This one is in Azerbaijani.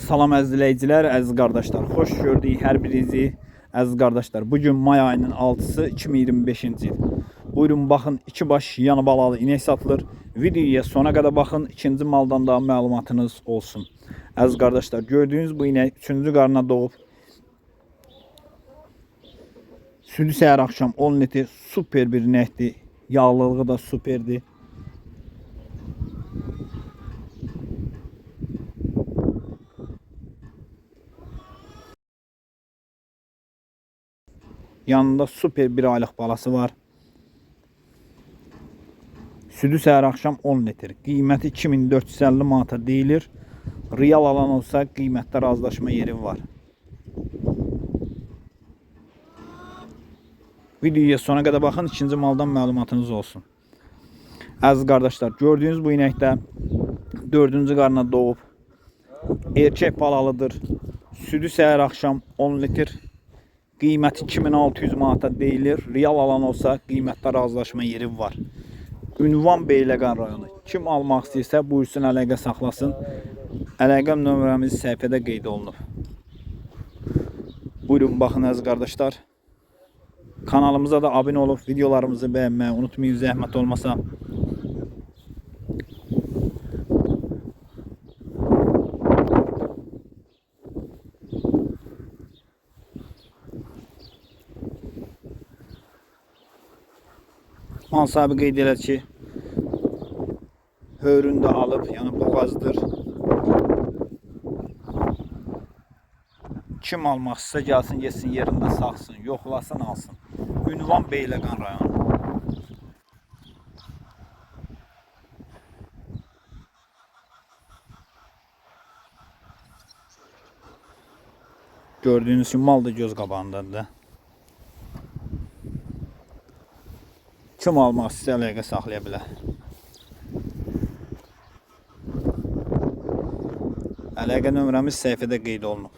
Salam əzizləyicilər, əziz qardaşlar. Xoş gördük hər birinizi, əziz qardaşlar. Bugün may ayının 6-sı 2025-ci il. Buyurun baxın, 2 baş yanı balalı inek satılır. Videoya sona qədər baxın, ikinci maldan da məlumatınız olsun. Əziz qardaşlar, gördüyünüz bu inek 3-cü qarına doğub. Südü səhər axşam 10 litr, super bir inəkdir. Yağlılığı da superdir. Yanında super bir aylıq balası var. Südü səhər axşam 10 litr. Qiyməti 2450 manata deyilir. Real alan olsa qiymətdə razılaşma yeri var. Videoya sona qədər baxın, ikinci maldan məlumatınız olsun. Əziz qardaşlar, gördüyünüz bu inəkdə 4-cü qarına doğub. Erkək balalıdır. Südü səhər axşam 10 litr. Qiyməti 2600 manata deyilir. Real alan olsa qiymətdə razılaşma yeri var. Ünvan Beyləqan rayonu. Kim almaq istəyirsə buyursun, əlaqə saxlasın. Əlaqə nömrəmiz səhifədə qeyd olunub. Buyurun baxın əziz qardaşlar. Kanalımıza da abunə olub videolarımızı bəyənməyi unutmayın, zəhmət olmasa. Mal sahibi qeyd edir ki, hörünü də alıb, yəni boğazdır. Kim almaq istəyirsə gəlsin, yesin, yerində saxsın, yoxlasın, alsın. Ünvan Beyləqan rayonu. Gördüyünüz kimi mal da göz qabağındadır. Kim almaq istəyirsə əlaqə saxlaya bilər. Əlaqə nömrəmiz səhifədə qeyd olunub.